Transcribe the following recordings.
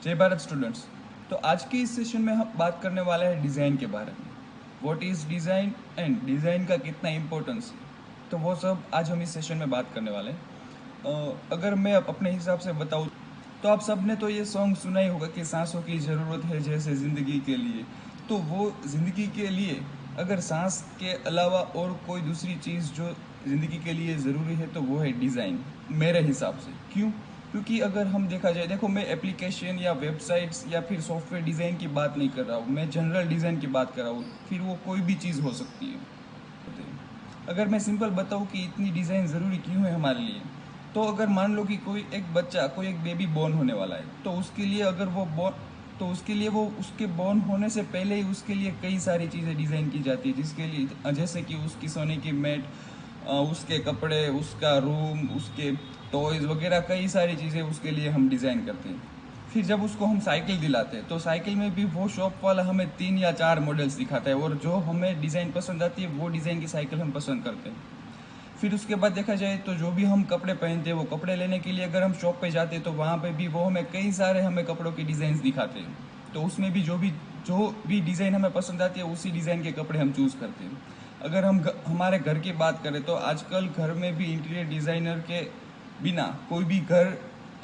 जय भारत स्टूडेंट्स। तो आज के इस सेशन में हम बात करने वाले हैं डिज़ाइन के बारे में। What is design and design का कितना इम्पोर्टेंस है, तो वो सब आज हम इस सेशन में बात करने वाले हैं। अगर मैं अपने हिसाब से बताऊँ तो आप सब ने तो ये सॉन्ग सुना ही होगा कि सांसों की ज़रूरत है जैसे ज़िंदगी के लिए। तो वो ज़िंदगी के लिए अगर सांस के अलावा और कोई दूसरी चीज़ जो ज़िंदगी के लिए ज़रूरी है तो वो है डिज़ाइन, मेरे हिसाब से। क्यों? क्योंकि अगर हम देखा जाए, देखो मैं एप्लीकेशन या वेबसाइट्स या फिर सॉफ्टवेयर डिज़ाइन की बात नहीं कर रहा हूँ, मैं जनरल डिज़ाइन की बात कर रहा हूँ। फिर वो कोई भी चीज़ हो सकती है। अगर मैं सिंपल बताऊँ कि इतनी डिज़ाइन ज़रूरी क्यों है हमारे लिए, तो अगर मान लो कि कोई एक बच्चा, कोई एक बेबी बॉर्न होने वाला है, तो उसके लिए अगर वो उसके बॉर्न होने से पहले ही उसके लिए कई सारी चीज़ें डिज़ाइन की जाती है, जिसके लिए जैसे कि उसकी सोने की मैट, उसके कपड़े, उसका रूम, उसके टॉयज़ वगैरह कई सारी चीज़ें उसके लिए हम डिज़ाइन करते हैं। फिर जब उसको हम साइकिल दिलाते हैं तो साइकिल में भी वो शॉप वाला हमें 3 या 4 मॉडल्स दिखाता है और जो हमें डिज़ाइन पसंद आती है वो डिज़ाइन की साइकिल हम पसंद करते हैं। फिर उसके बाद देखा जाए तो जो भी हम कपड़े पहनते हैं, वो कपड़े लेने के लिए अगर हम शॉप पे जाते हैं तो वहाँ पे भी वो हमें कई सारे हमें कपड़ों के डिज़ाइन दिखाते हैं। तो उसमें भी जो भी डिज़ाइन हमें पसंद आती है उसी डिज़ाइन के कपड़े हम चूज़ करते हैं। अगर हम हमारे घर की बात करें तो आजकल घर में भी इंटीरियर डिज़ाइनर के बिना कोई भी घर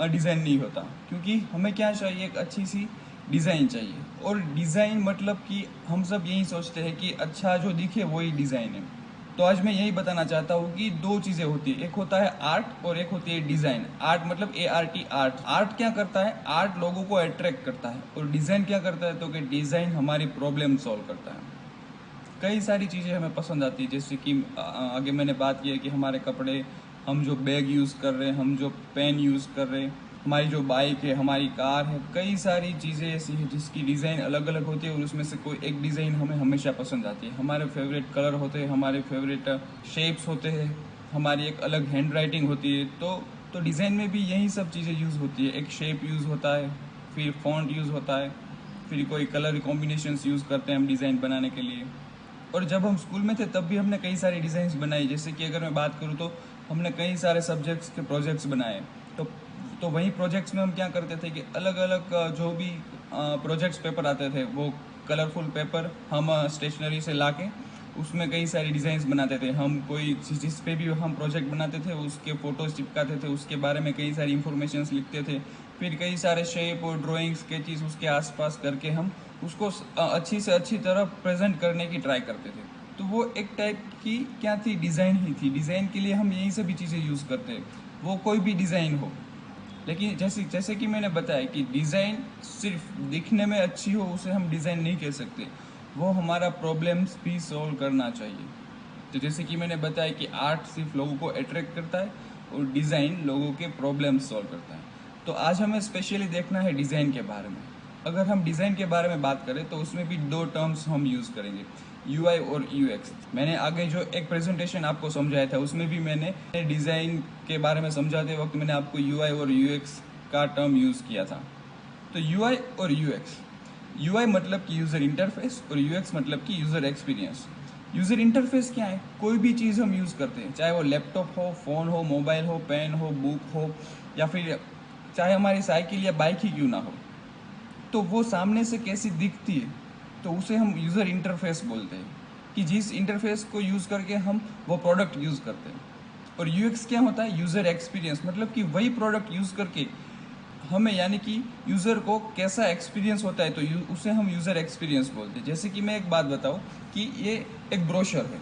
डिज़ाइन नहीं होता, क्योंकि हमें क्या चाहिए, एक अच्छी सी डिज़ाइन चाहिए। और डिज़ाइन मतलब कि हम सब यही सोचते हैं कि अच्छा जो दिखे वही डिज़ाइन है। तो आज मैं यही बताना चाहता हूँ कि दो चीज़ें होती है, एक होता है आर्ट और एक होती है डिज़ाइन। आर्ट मतलब ART, आर्ट। आर्ट क्या करता है? आर्ट लोगों को अट्रैक्ट करता है। और डिज़ाइन क्या करता है? तो कि डिज़ाइन हमारी प्रॉब्लम सॉल्व करता है। कई सारी चीज़ें हमें पसंद आती है, जैसे कि आगे मैंने बात की है कि हमारे कपड़े, हम जो बैग यूज़ कर रहे हैं, हम जो पेन यूज़ कर रहे हैं, हमारी जो बाइक है, हमारी कार है, कई सारी चीज़ें ऐसी हैं जिसकी डिज़ाइन अलग अलग होती है और उसमें से कोई एक डिज़ाइन हमें हमेशा पसंद आती है। हमारे फेवरेट कलर होते हैं, हमारे फेवरेट शेप्स होते हैं, हमारी एक अलग हैंड राइटिंग होती है। तो डिज़ाइन में भी यही सब चीज़ें यूज़ होती है। एक शेप यूज़ होता है, फिर फॉन्ट यूज़ होता है, फिर कोई कलर कॉम्बिनेशंस यूज़ करते हैं हम डिज़ाइन बनाने के लिए। और जब हम स्कूल में थे तब भी हमने कई सारी डिज़ाइंस बनाई। जैसे कि अगर मैं बात करूँ तो हमने कई सारे सब्जेक्ट्स के प्रोजेक्ट्स बनाए। तो तो वही प्रोजेक्ट्स में हम क्या करते थे कि अलग अलग जो भी प्रोजेक्ट्स पेपर आते थे, वो कलरफुल पेपर हम स्टेशनरी से ला के उसमें कई सारी डिज़ाइंस बनाते थे। हम कोई जिस पे भी हम प्रोजेक्ट बनाते थे उसके फ़ोटोज़ चिपकाते थे, उसके बारे में कई सारी इन्फॉर्मेशंस लिखते थे। फिर कई सारे शेप और ड्राइंग स्केचेस उसके आसपास करके हम उसको अच्छी से अच्छी तरह प्रेजेंट करने की ट्राई करते थे। तो वो एक टाइप की क्या थी, डिज़ाइन ही थी। डिज़ाइन के लिए हम यही सभी चीज़ें यूज़ करते हैं, वो कोई भी डिज़ाइन हो। लेकिन जैसे जैसे कि मैंने बताया कि डिज़ाइन सिर्फ दिखने में अच्छी हो उसे हम डिज़ाइन नहीं कह सकते, वो हमारा प्रॉब्लम्स भी सॉल्व करना चाहिए। तो जैसे कि मैंने बताया कि आर्ट सिर्फ लोगों को अट्रैक्ट करता है और डिज़ाइन लोगों के प्रॉब्लम्स सॉल्व करता है। तो आज हमें स्पेशली देखना है डिज़ाइन के बारे में। अगर हम डिज़ाइन के बारे में बात करें तो उसमें भी दो टर्म्स हम यूज़ करेंगे, UI और UX। मैंने आगे जो एक प्रेजेंटेशन आपको समझाया था उसमें भी मैंने डिज़ाइन के बारे में समझाते वक्त मैंने आपको UI और UX का टर्म यूज़ किया था। तो UI और UX, UI मतलब कि यूज़र इंटरफेस और UX मतलब कि यूज़र एक्सपीरियंस। यूज़र इंटरफेस क्या है? कोई भी चीज़ हम यूज़ करते हैं, चाहे वो लैपटॉप हो, फ़ोन हो, मोबाइल हो, पेन हो, बुक हो, या फिर चाहे हमारी साइकिल या बाइक ही क्यों ना हो, तो वो सामने से कैसी दिखती है, तो उसे हम यूज़र इंटरफेस बोलते हैं, कि जिस इंटरफेस को यूज़ करके हम वो प्रोडक्ट यूज़ करते हैं। और UX क्या होता है? यूज़र एक्सपीरियंस, मतलब कि वही प्रोडक्ट यूज़ करके हमें, यानी कि यूज़र को कैसा एक्सपीरियंस होता है, तो उसे हम यूज़र एक्सपीरियंस बोलते हैं। जैसे कि मैं एक बात बताऊँ कि ये एक ब्रोशर है,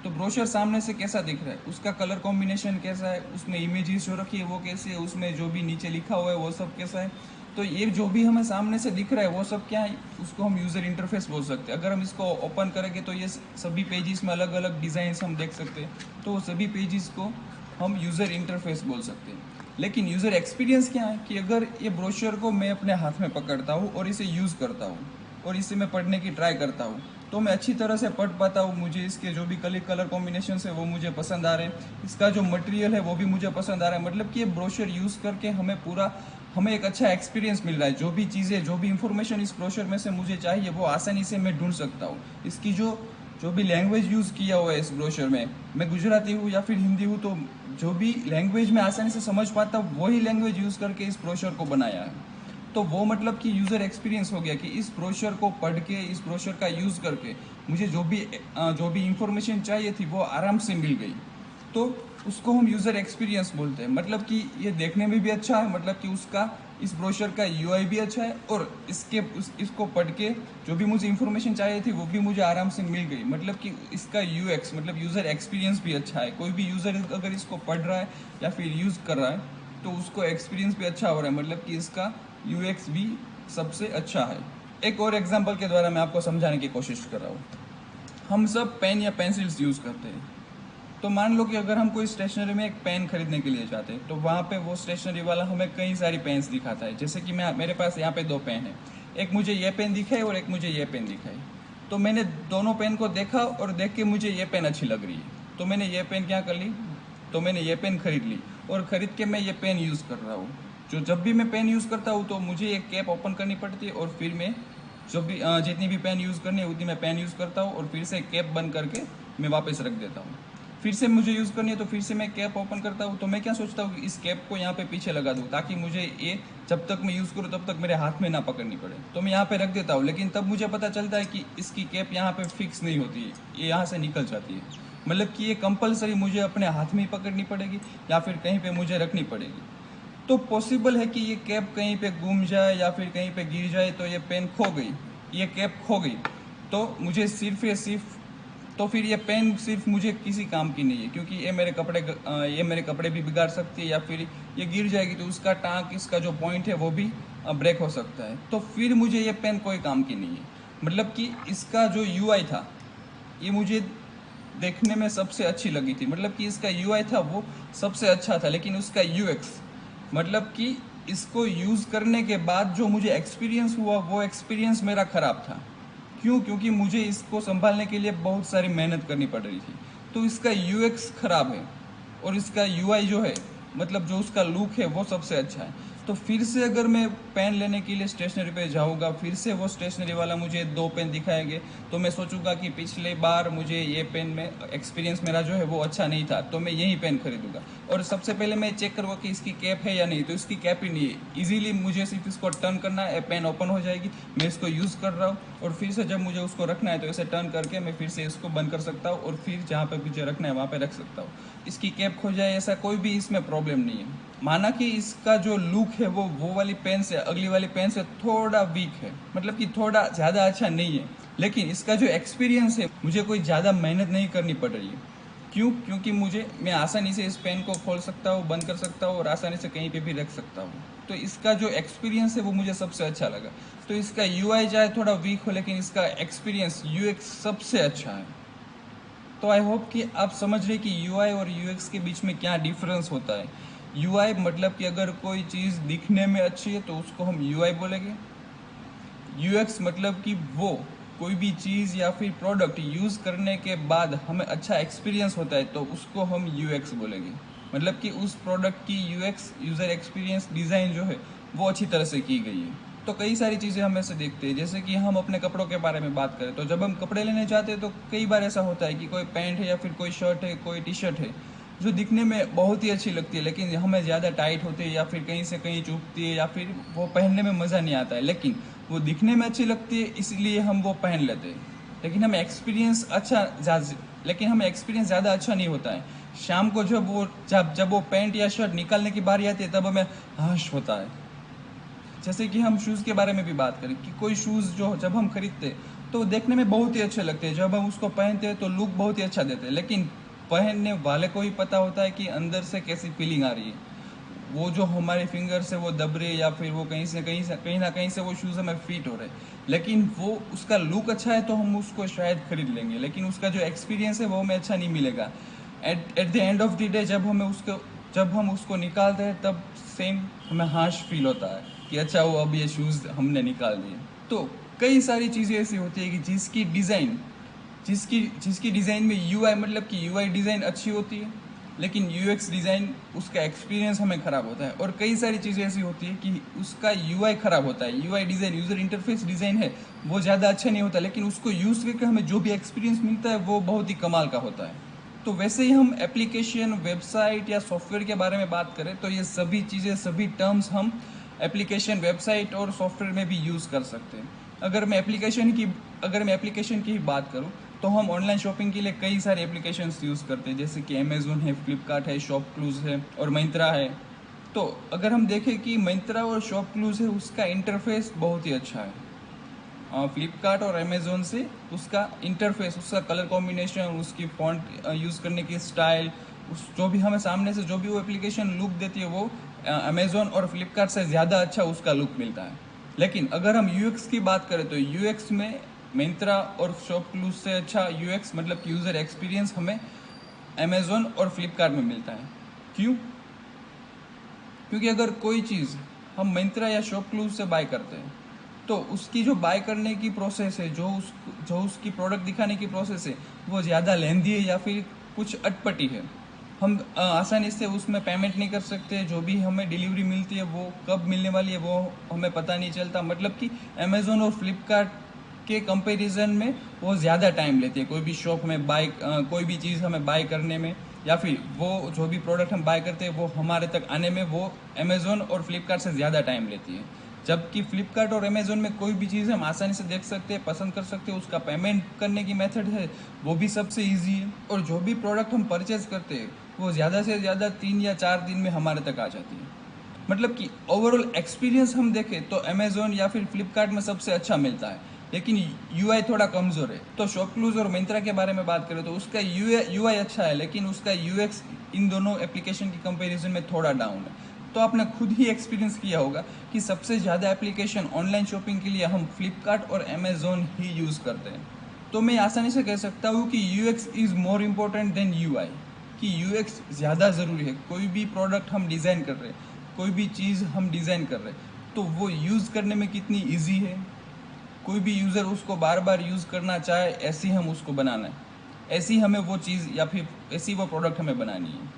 तो ब्रोशर सामने से कैसा दिख रहा है, उसका कलर कॉम्बिनेशन कैसा है, उसमें इमेजेस जो रखी है वो कैसी है, उसमें जो भी नीचे लिखा हुआ है वो सब कैसा है, तो ये जो भी हमें सामने से दिख रहा है वो सब क्या है, उसको हम यूज़र इंटरफेस बोल सकते हैं। अगर हम इसको ओपन करेंगे तो ये सभी पेजेस में अलग अलग डिज़ाइंस हम देख सकते हैं, तो वो सभी पेजेस को हम यूज़र इंटरफेस बोल सकते हैं। लेकिन यूज़र एक्सपीरियंस क्या है कि अगर ये ब्रोशर को मैं अपने हाथ में पकड़ता हूँ और इसे यूज़ करता हूँ और इसे मैं पढ़ने की ट्राई करता हूँ, तो मैं अच्छी तरह से पढ़ पाता हूँ। मुझे इसके जो भी कलर कॉम्बिनेशन है वो मुझे पसंद आ रहे हैं, इसका जो मटेरियल है वो भी मुझे पसंद आ रहा है। मतलब कि ये ब्रोशर यूज़ करके हमें एक अच्छा एक्सपीरियंस मिल रहा है। जो भी चीज़ें, जो भी इंफॉर्मेशन इस ब्रोशर में से मुझे चाहिए वो आसानी से मैं ढूंढ सकता हूँ। इसकी जो जो भी लैंग्वेज यूज़ किया हुआ है इस ब्रोशर में, मैं गुजराती हूँ या फिर हिंदी हूँ, तो जो भी लैंग्वेज में आसानी से समझ पाता हूँ वही लैंग्वेज यूज़ करके इस ब्रोशर को बनाया है। तो वो मतलब कि यूज़र एक्सपीरियंस हो गया कि इस ब्रोशर को पढ़ के, इस ब्रोशर का यूज़ करके मुझे जो भी इंफॉर्मेशन चाहिए थी वो आराम से मिल गई। तो उसको हम यूज़र एक्सपीरियंस बोलते हैं। मतलब कि ये देखने में भी अच्छा है, मतलब कि उसका इस ब्रोशर का यूआई भी अच्छा है, और इसको पढ़ के जो भी मुझे इंफॉर्मेशन चाहिए थी वो भी मुझे आराम से मिल गई। मतलब कि इसका यूएक्स मतलब यूज़र एक्सपीरियंस भी अच्छा है। कोई भी यूज़र अगर इसको पढ़ रहा है या फिर यूज़ कर रहा है तो उसको एक्सपीरियंस भी अच्छा हो रहा है, मतलब कि इसका यूएक्स भी सबसे अच्छा है। एक और एग्जांपल के द्वारा मैं आपको समझाने की कोशिश कर रहा हूँ। हम सब पेन या पेंसिल्स यूज़ करते हैं। तो मान लो कि अगर हम कोई स्टेशनरी में एक पेन खरीदने के लिए जाते हैं तो वहाँ पे वो स्टेशनरी वाला हमें कई सारी पेन्स दिखाता है। जैसे कि मेरे पास यहाँ पे 2 पेन है, एक मुझे ये पेन दिखाई और एक मुझे ये पेन दिखाई। तो मैंने दोनों पेन को देखा और देख के मुझे ये पेन अच्छी लग रही है, तो मैंने ये पेन क्या कर ली, तो मैंने ये पेन खरीद ली और ख़रीद के मैं ये पेन यूज़ कर रहा हूँ। जब भी मैं पेन यूज़ करता हूँ तो मुझे एक कैप ओपन करनी पड़ती है और फिर मैं जितनी भी पेन यूज़ करनी है उतनी मैं पेन यूज़ करता हूँ और फिर से कैप बंद करके मैं वापस रख देता हूँ। फिर से मुझे यूज़ करनी है तो फिर से मैं कैप ओपन करता हूँ। तो मैं क्या सोचता हूँ कि इस कैप को यहाँ पे पीछे लगा दूँ ताकि मुझे ये जब तक मैं यूज़ करूँ तब तक मेरे हाथ में ना पकड़नी पड़े। तो मैं यहाँ पे रख देता हूँ, लेकिन तब मुझे पता चलता है कि इसकी कैप यहाँ पे फिक्स नहीं होती है, ये यहाँ से निकल जाती है। मतलब कि ये कंपलसरी मुझे अपने हाथ में ही पकड़नी पड़ेगी या फिर कहीं पे मुझे रखनी पड़ेगी। तो पॉसिबल है कि ये कैप कहीं पे गुम जाए या फिर कहीं पे गिर जाए तो ये पेन खो गई, ये कैप खो गई, तो मुझे सिर्फ तो फिर ये पेन सिर्फ मुझे किसी काम की नहीं है, क्योंकि ये मेरे कपड़े भी बिगाड़ सकती है या फिर ये गिर जाएगी तो उसका टाँक, इसका जो पॉइंट है वो भी ब्रेक हो सकता है। तो फिर मुझे ये पेन कोई काम की नहीं है। मतलब कि इसका जो यूआई था ये मुझे देखने में सबसे अच्छी लगी थी। मतलब कि इसका यूआई था वो सबसे अच्छा था, लेकिन उसका यूएक्स मतलब कि इसको यूज़ करने के बाद जो मुझे एक्सपीरियंस हुआ वो एक्सपीरियंस मेरा ख़राब था। क्यों? क्योंकि मुझे इसको संभालने के लिए बहुत सारी मेहनत करनी पड़ रही थी। तो इसका यूएक्स ख़राब है और इसका यूआई जो है, मतलब जो उसका लुक है वो सबसे अच्छा है। तो फिर से अगर मैं पेन लेने के लिए स्टेशनरी पे जाऊँगा, फिर से वो स्टेशनरी वाला मुझे 2 पेन दिखाएंगे, तो मैं सोचूंगा कि पिछले बार मुझे ये पेन में एक्सपीरियंस मेरा जो है वो अच्छा नहीं था, तो मैं यही पेन खरीदूंगा। और सबसे पहले मैं चेक करूँगा कि इसकी कैप है या नहीं, तो इसकी कैप ही नहीं है। इजीली मुझे सिर्फ इसको टर्न करना है, पेन ओपन हो जाएगी, मैं इसको यूज़ कर रहा हूँ और फिर से जब मुझे उसको रखना है तो इसे टर्न करके मैं फिर से इसको बंद कर सकता हूँ और फिर जहाँ पर मुझे रखना है वहाँ पर रख सकता हूँ। इसकी कैप खो जाए ऐसा कोई भी इसमें प्रॉब्लम नहीं है। माना कि इसका जो लुक है वो वाली पेन से अगली वाली पेन से थोड़ा वीक है, मतलब कि थोड़ा ज़्यादा अच्छा नहीं है, लेकिन इसका जो एक्सपीरियंस है मुझे कोई ज़्यादा मेहनत नहीं करनी पड़ रही है। क्यों? क्योंकि मैं आसानी से इस पेन को खोल सकता हूँ, बंद कर सकता हूँ और आसानी से कहीं पे भी रख सकता हूँ। तो इसका जो एक्सपीरियंस है वो मुझे सबसे अच्छा लगा। तो इसका यूआई चाहे थोड़ा वीक हो, लेकिन इसका एक्सपीरियंस यूएक्स सबसे अच्छा है। तो आई होप कि आप समझ रहे कि यूआई और यूएक्स के बीच में क्या डिफरेंस होता है। यूआई मतलब कि अगर कोई चीज़ दिखने में अच्छी है तो उसको हम यूआई बोलेंगे। यूएक्स मतलब कि वो कोई भी चीज़ या फिर प्रोडक्ट यूज़ करने के बाद हमें अच्छा एक्सपीरियंस होता है तो उसको हम यूएक्स बोलेंगे। मतलब कि उस प्रोडक्ट की यूएक्स यूज़र एक्सपीरियंस डिज़ाइन जो है वो अच्छी तरह से की गई है। तो कई सारी चीज़ें हम ऐसे देखते हैं, जैसे कि हम अपने कपड़ों के बारे में बात करें तो जब हम कपड़े लेने जाते हैं तो कई बार ऐसा होता है कि कोई पैंट है या फिर कोई शर्ट है, कोई टी शर्ट है जो दिखने में बहुत ही अच्छी लगती है, लेकिन हमें ज़्यादा टाइट होती है या फिर कहीं से कहीं चुभती है या फिर वो पहनने में मज़ा नहीं आता है, लेकिन वो दिखने में अच्छी लगती है इसलिए हम वो पहन लेते हैं। लेकिन हमें एक्सपीरियंस ज़्यादा अच्छा नहीं होता है। शाम को जब वो पैंट या शर्ट निकालने की बारी आती है तब हमें हर्ष होता है। जैसे कि हम शूज़ के बारे में भी बात करें कि कोई शूज़ जो जब हम खरीदते हैं तो देखने में बहुत ही अच्छे लगते हैं, जब हम उसको पहनते हैं तो लुक बहुत ही अच्छा देते हैं, लेकिन पहनने वाले को ही पता होता है कि अंदर से कैसी फीलिंग आ रही है। वो जो हमारे फिंगर से वो दब रहे या फिर वो कहीं ना कहीं से वो शूज़ हमें फिट हो रहे, लेकिन वो उसका लुक अच्छा है तो हम उसको शायद खरीद लेंगे, लेकिन उसका जो एक्सपीरियंस है वो हमें अच्छा नहीं मिलेगा। At the end of the day जब हम उसको निकालते हैं तब सेम हमें हाश फील होता है कि अच्छा वो अब ये शूज़ हमने निकाल दिए। तो कई सारी चीज़ें ऐसी होती है कि जिसकी डिज़ाइन में यूआई मतलब कि यूआई डिज़ाइन अच्छी होती है, लेकिन यूएक्स डिज़ाइन उसका एक्सपीरियंस हमें ख़राब होता है। और कई सारी चीज़ें ऐसी होती है कि उसका यूआई ख़राब होता है, UI design user interface design है वो ज़्यादा अच्छा नहीं होता, लेकिन उसको यूज़ करके हमें जो भी एक्सपीरियंस मिलता है वो बहुत ही कमाल का होता है। तो वैसे ही हम एप्लीकेशन, वेबसाइट या सॉफ्टवेयर के बारे में बात करें तो ये सभी चीज़ें, सभी टर्म्स हम एप्लीकेशन, वेबसाइट और सॉफ्टवेयर में भी यूज़ कर सकते हैं। अगर मैं एप्लीकेशन की ही बात करूँ तो हम ऑनलाइन शॉपिंग के लिए कई सारे एप्लीकेशंस यूज़ करते हैं, जैसे कि अमेज़ोन है, फ्लिपकार्ट है, शॉपक्लूज़ है और मिंत्रा है। तो अगर हम देखें कि मिंत्रा और शॉपक्लूज़ है, उसका इंटरफेस बहुत ही अच्छा है। फ्लिपकार्ट और अमेज़ोन से उसका इंटरफेस, उसका कलर कॉम्बिनेशन, उसकी फॉन्ट यूज़ करने की स्टाइल, उस जो भी हमें सामने से जो भी वो एप्लीकेशन लुक देती है, वो अमेज़ोन और फ्लिपकार्ट से ज़्यादा अच्छा उसका लुक मिलता है। लेकिन अगर हम यूएक्स की बात करें तो यूएक्स में मिंत्रा और शॉपक्लूज से अच्छा यूएक्स मतलब कि यूज़र एक्सपीरियंस हमें अमेज़ोन और फ्लिपकार्ट में मिलता है। क्यों? क्योंकि अगर कोई चीज़ हम मिंत्रा या शॉपक्लूज से बाय करते हैं तो उसकी जो बाय करने की प्रोसेस है, जो उसकी प्रोडक्ट दिखाने की प्रोसेस है, वो ज़्यादा लेंदी है या फिर कुछ अटपटी है। हम आसानी से उसमें पेमेंट नहीं कर सकते, जो भी हमें डिलीवरी मिलती है वो कब मिलने वाली है वो हमें पता नहीं चलता। मतलब कि अमेज़ोन और फ्लिपकार्ट के कंपैरिजन में वो ज़्यादा टाइम लेती है, कोई भी शॉप में कोई भी चीज़ हमें बाय करने में, या फिर वो जो भी प्रोडक्ट हम बाय करते हैं वो हमारे तक आने में वो अमेज़ोन और फ्लिपकार्ट से ज़्यादा टाइम लेती है। जबकि फ्लिपकार्ट और अमेज़ोन में कोई भी चीज़ हम आसानी से देख सकते हैं, पसंद कर सकते हैं, उसका पेमेंट करने की मेथड है वो भी सबसे ईजी है, और जो भी प्रोडक्ट हम परचेज करते हैं वो ज़्यादा से ज़्यादा 3 या 4 दिन में हमारे तक आ जाती है। मतलब कि ओवरऑल एक्सपीरियंस हम देखें तो अमेज़ोन या फिर फ्लिपकार्ट में सबसे अच्छा मिलता है, लेकिन यूआई थोड़ा कमज़ोर है। तो शॉपक्लूज और मिंत्रा के बारे में बात करें तो उसका यूआई अच्छा है, लेकिन उसका यूएक्स इन दोनों एप्लीकेशन की कंपैरिजन में थोड़ा डाउन है। तो आपने खुद ही एक्सपीरियंस किया होगा कि सबसे ज़्यादा एप्लीकेशन ऑनलाइन शॉपिंग के लिए हम फ्लिपकार्ट और अमेज़ोन ही यूज़ करते हैं। तो मैं आसानी से कह सकता हूँ कि UX is more important then UI, कि यूएक्स ज़्यादा ज़रूरी है। कोई भी प्रोडक्ट हम डिज़ाइन कर रहे हैं, कोई भी चीज़ हम डिज़ाइन कर रहे हैं, तो वो यूज़ करने में कितनी ईजी है, कोई भी यूज़र उसको बार बार यूज़ करना चाहे, ऐसी हम उसको बनाना है, ऐसी हमें वो चीज़ या फिर ऐसी वो प्रोडक्ट हमें बनानी है।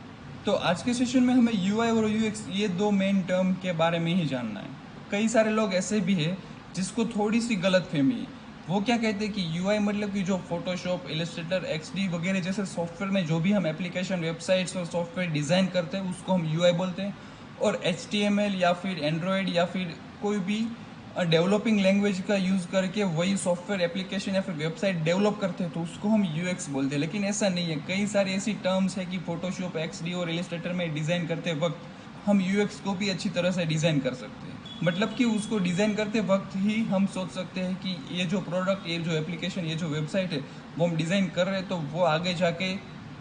तो आज के सेशन में हमें यूआई और यूएक्स ये दो मेन टर्म के बारे में ही जानना है। कई सारे लोग ऐसे भी हैं जिसको थोड़ी सी गलत फहमी है। वो क्या कहते हैं कि यूआई मतलब कि जो फोटोशॉप, इलस्ट्रेटर, एक्सडी वगैरह जैसे सॉफ्टवेयर में जो भी हम एप्लीकेशन, वेबसाइट्स और सॉफ्टवेयर डिज़ाइन करते हैं उसको हम यूआई बोलते हैं, और HTML या फिर एंड्रॉयड या फिर कोई भी डेवलपिंग लैंग्वेज का यूज़ करके वही सॉफ्टवेयर, एप्लीकेशन या फिर वेबसाइट डेवलप करते हैं तो उसको हम यूएक्स बोलते हैं। लेकिन ऐसा नहीं है, कई सारी ऐसी टर्म्स है कि फोटोशॉप, एक्सडी और इलस्ट्रेटर में डिज़ाइन करते वक्त हम यूएक्स को भी अच्छी तरह से डिज़ाइन कर सकते हैं। मतलब कि उसको डिज़ाइन करते वक्त ही हम सोच सकते हैं कि ये जो प्रोडक्ट, ये जो एप्लीकेशन, ये जो वेबसाइट है वो हम डिज़ाइन कर रहे हैं तो वो आगे जाके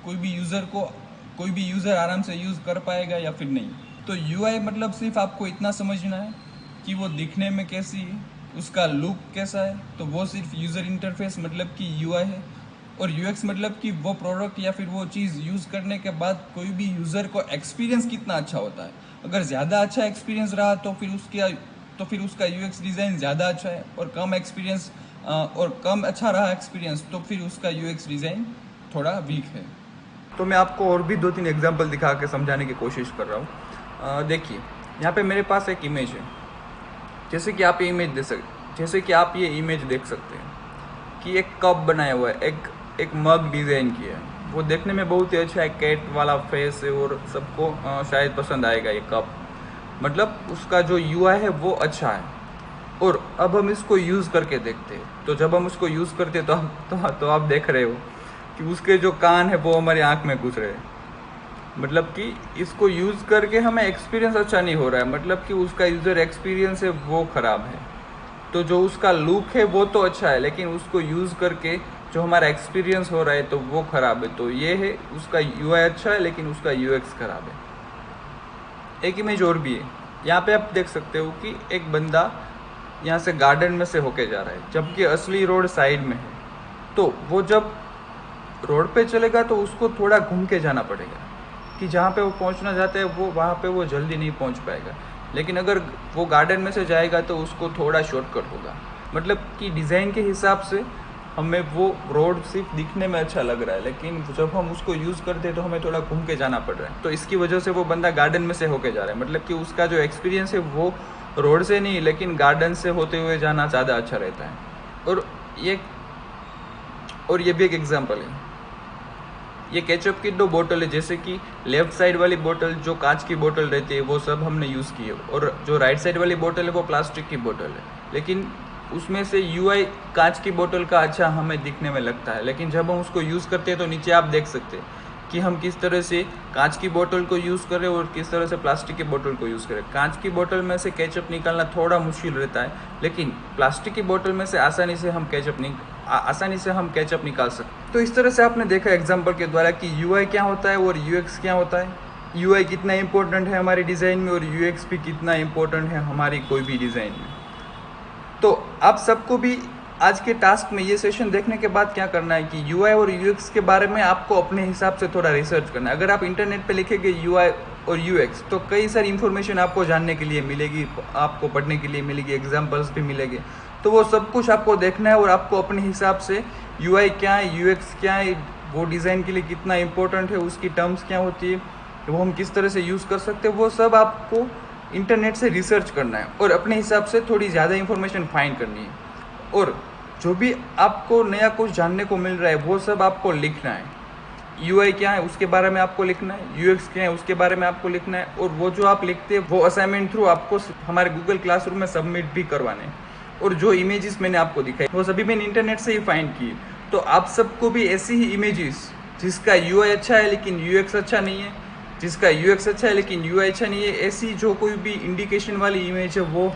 कोई भी यूज़र आराम से यूज़ कर पाएगा या फिर नहीं। तो यूआई मतलब सिर्फ आपको इतना समझना है कि वो दिखने में कैसी है, उसका लुक कैसा है, तो वो सिर्फ यूज़र इंटरफेस मतलब कि यूआई है। और यूएक्स मतलब कि वो प्रोडक्ट या फिर वो चीज़ यूज़ करने के बाद कोई भी यूज़र को एक्सपीरियंस कितना अच्छा होता है। अगर ज़्यादा अच्छा एक्सपीरियंस रहा तो फिर उसका यूएक्स डिज़ाइन ज़्यादा अच्छा है, और कम अच्छा रहा एक्सपीरियंस तो फिर उसका यूएक्स डिज़ाइन थोड़ा वीक है। तो मैं आपको और भी 2-3 एग्जांपल दिखा के समझाने की कोशिश कर रहा हूँ। देखिए, यहाँ पे मेरे पास एक इमेज है। जैसे कि आप ये इमेज देख सकते हैं कि एक कप बनाया हुआ है, एक मग डिज़ाइन किया है। वो देखने में बहुत ही अच्छा है, कैट वाला फेस है और सबको शायद पसंद आएगा ये कप। मतलब उसका जो यूआई है वो अच्छा है। और अब हम इसको यूज़ करके देखते हैं। तो जब हम उसको यूज़ करते हैं तो आप देख रहे हो कि उसके जो कान है वो हमारी आँख में घुस रहे हैं। मतलब कि इसको यूज़ करके हमें एक्सपीरियंस अच्छा नहीं हो रहा है, मतलब कि उसका यूज़र एक्सपीरियंस है वो ख़राब है। तो जो उसका लुक है वो तो अच्छा है, लेकिन उसको यूज़ करके जो हमारा एक्सपीरियंस हो रहा है तो वो ख़राब है। तो ये है, उसका यूआई अच्छा है लेकिन उसका यूएक्स ख़राब है। एक इमेज और भी है, यहाँ पे आप देख सकते हो कि एक बंदा यहाँ से गार्डन में से होके जा रहा है, जबकि असली रोड साइड में है। तो वो जब रोड पे चलेगा तो उसको थोड़ा घूम के जाना पड़ेगा, कि जहाँ पे वो पहुँचना चाहता है वो वहाँ पे वो जल्दी नहीं पहुँच पाएगा। लेकिन अगर वो गार्डन में से जाएगा तो उसको थोड़ा शॉर्टकट होगा। मतलब कि डिज़ाइन के हिसाब से हमें वो रोड सिर्फ दिखने में अच्छा लग रहा है, लेकिन जब हम उसको यूज़ करते हैं तो हमें थोड़ा घूम के जाना पड़ रहा है। तो इसकी वजह से वो बंदा गार्डन में से होके जा रहा है। मतलब कि उसका जो एक्सपीरियंस है वो रोड से नहीं लेकिन गार्डन से होते हुए जाना ज़्यादा अच्छा रहता है। और ये भी एक एग्जाम्पल है। ये केचप की 2 बोतल है, जैसे कि लेफ्ट साइड वाली बोतल जो कांच की बोतल रहती है वो सब हमने यूज़ की है, और जो राइट साइड वाली बोतल है वो प्लास्टिक की बोतल है। लेकिन उसमें से यूआई कांच की बोतल का अच्छा हमें दिखने में लगता है, लेकिन जब हम उसको यूज़ करते हैं तो नीचे आप देख सकते हैं कि हम किस तरह से कांच की बोतल को यूज़ करें और किस तरह से प्लास्टिक की बोतल को यूज़ करें। कांच की बोतल में से केचप निकालना थोड़ा मुश्किल रहता है, लेकिन प्लास्टिक की बोतल में से आसानी से हम केचप निकाल सकते। तो इस तरह से आपने देखा एग्जाम्पल के द्वारा कि यूआई क्या होता है और यूएक्स क्या होता है। यूआई कितना इंपॉर्टेंट है हमारी डिज़ाइन में और यूएक्स भी कितना इंपॉर्टेंट है हमारी कोई भी डिज़ाइन में। तो आप सबको भी आज के टास्क में ये सेशन देखने के बाद क्या करना है कि यूआई और यूएक्स के बारे में आपको अपने हिसाब से थोड़ा रिसर्च करना है। अगर आप इंटरनेट पे लिखेंगे यूआई और यूएक्स तो कई सारी इन्फॉर्मेशन आपको जानने के लिए मिलेगी, आपको पढ़ने के लिए मिलेगी, एग्जाम्पल्स भी मिलेंगे। तो वो सब कुछ आपको देखना है और आपको अपने हिसाब से यूआई क्या है, यूएक्स क्या है, वो डिज़ाइन के लिए कितना इंपॉर्टेंट है, उसकी टर्म्स क्या होती है, वो हम किस तरह से यूज़ कर सकते हैं, वो सब आपको इंटरनेट से रिसर्च करना है और अपने हिसाब से थोड़ी ज़्यादा इन्फॉर्मेशन फाइंड करनी है। और जो भी आपको नया कुछ जानने को मिल रहा है वो सब आपको लिखना है। यूआई क्या है उसके बारे में आपको लिखना है, यूएक्स क्या है उसके बारे में आपको लिखना है, और वो जो आप लिखते हैं वो असाइनमेंट थ्रू आपको हमारे गूगल क्लासरूम में सबमिट भी करवाने हैं। और जो इमेजेस मैंने आपको दिखाई वो सभी मैंने इंटरनेट से ही फाइंड की। तो आप सबको भी ऐसी ही इमेजेस जिसका यूआई अच्छा है लेकिन यूएक्स अच्छा नहीं है, जिसका यूएक्स अच्छा है लेकिन यूआई अच्छा नहीं है, ऐसी जो कोई भी इंडिकेशन वाली इमेज है वो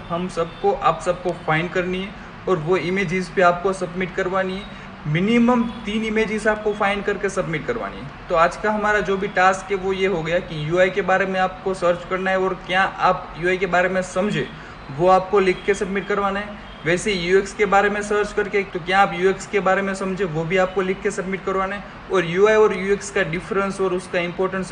आप सबको फाइंड करनी है और वो इमेजेस पे आपको सबमिट करवानी है। मिनिमम 3 इमेजेस आपको फाइंड करके सबमिट करवानी है। तो आज का हमारा जो भी टास्क है वो ये हो गया कि यूआई के बारे में आपको सर्च करना है और क्या आप यूआई के बारे में समझे वो आपको लिख के सबमिट करवाना है। वैसे यूएक्स के बारे में सर्च करके तो क्या आप यूएक्स के बारे में समझे वो भी आपको लिख के सबमिट करवाना है। और यूआई और यूएक्स का डिफरेंस और उसका इंपॉर्टेंस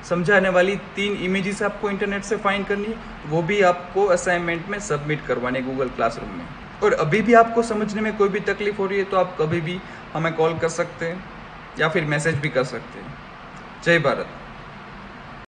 समझाने वाली 3 इमेजेस आपको इंटरनेट से फाइंड करनी है, वो भी आपको असाइनमेंट में सबमिट करवाने गूगल क्लासरूम में। और अभी भी आपको समझने में कोई भी तकलीफ हो रही है तो आप कभी भी हमें कॉल कर सकते हैं या फिर मैसेज भी कर सकते हैं। जय भारत।